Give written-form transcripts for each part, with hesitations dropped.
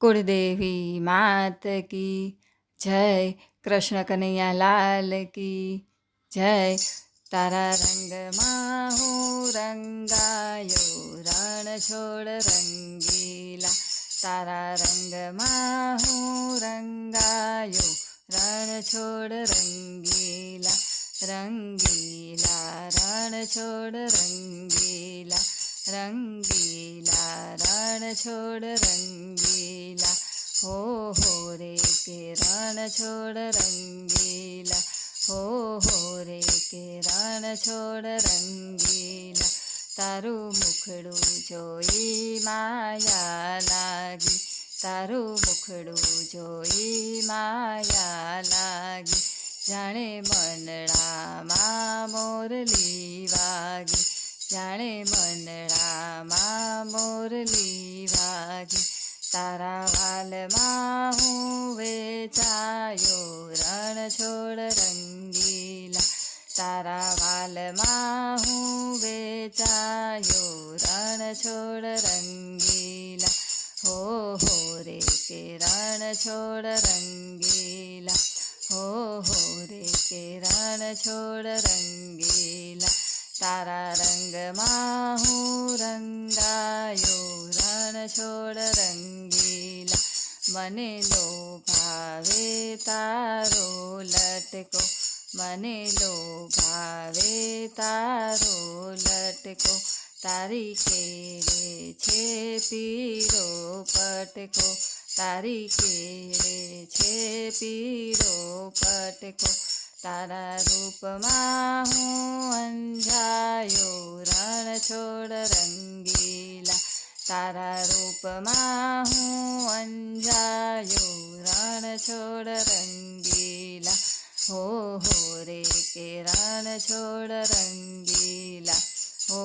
कुलदेवी मात की जय। कृष्ण कन्हैया लाल की जय। तारा रंगમાં હું રંગાયો રણ છોડ રંગીલા, તારા રંગમાં હું રંગાયો રણ છોડ રંગીલા, રંગીલા રણ છોડ રંગીલા, રંગીલા રણ છોડ રંગીલા, હો રે કે રણ છોડ રંગીલા, હો રે કે રણ છોડ રંગીલા, તારું મુખડું જોઈ માયા લાગી, તારું મુખડું જોઈ માયા લાગી, જાણે મનડામાં મોરલી વાગી, જાણે મનડામાં મોરલી વાગી, તારા વાલમાં હું વેચાયો રણ છોડ રંગીલા, તારા વાલમાં હું વેચાયો રણ છોડ રંગીલા, હો રે કે રણ છોડ રંગીલા, હો રે કે રણ છોડ રંગીલા, તારા રંગમાં હું રંગાયો રણ છોડ રંગીલા, મને લોભાવે તારો લટકો, મને લોભાવે તારો લટકો, તારી કેરે છે પીળો પટકો, તારી કેરે છે પીળો પટકો, તારા રૂપમાં હું અંજાયો રણ છોડ રંગીલા, તારા રૂપમાં હું અંજાયો રણ છોડ રંગીલા, હો રે કે રણ છોડ રંગીલા, હો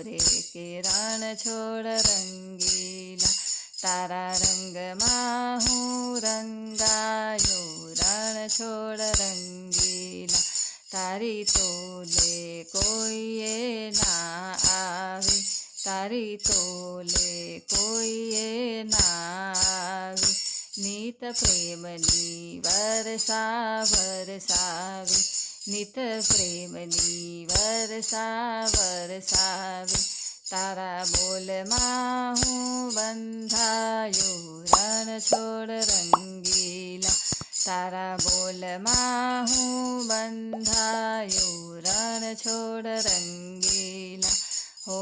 રે કે રણ છોડ રંગીલા, તારા રંગમાં હું રંગાયો રણ છોડ રંગીલા, તારી તોલે કોઈએ ના આવે, તારી તોલે કોઈએ ના આવે, નિત પ્રેમની વર્ષા વરસાવે, નિત પ્રેમની વર્ષા વરસાવે, તારા બોલમાં હું બંધાયો રણ છોડ રંગીલા, તારા બોલમાં હું બંધાયો રણ છોડ રંગીલા, હો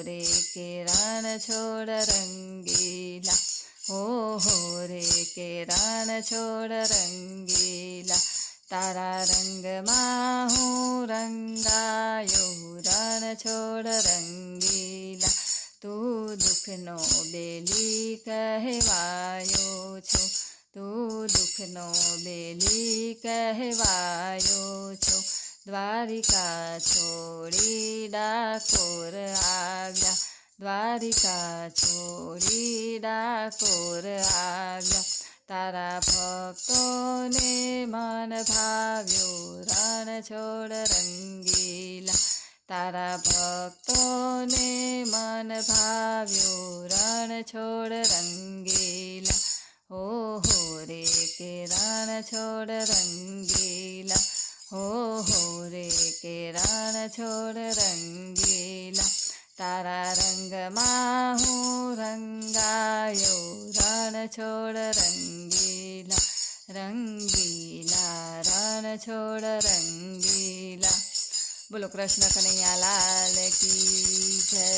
રે કે રણ છોડ રંગીલા, હો રે કે રણ છોડ રંગીલા, તારા રંગમાં હું રંગાયો રણ છોડ રંગીલા, તું દુઃખનો બેલી કહેવાયો છો, તું દુઃખનો બેલી કહેવાયો છો, દ્વારિકા છોડી ડાકોર આવ્યા, દ્વારિકા છોડી ડાકોર આવ્યા, તારા ભક્તોને મન ભાવ્યો રણ છોડ રંગીલા, તારા ભક્તોને મન ભાવ્યો રણ છોડ રંગીલા, હો રે કે રણ છોડ રંગીલા, હો રે કે રણ છોડ રંગીલા, તારા રંગમાં હું રંગાયો રણ છોડ રંગીલા, રંગીલા રણ છોડ રંગીલા। બોલો કૃષ્ણ કનૈયા લાલ કી જય।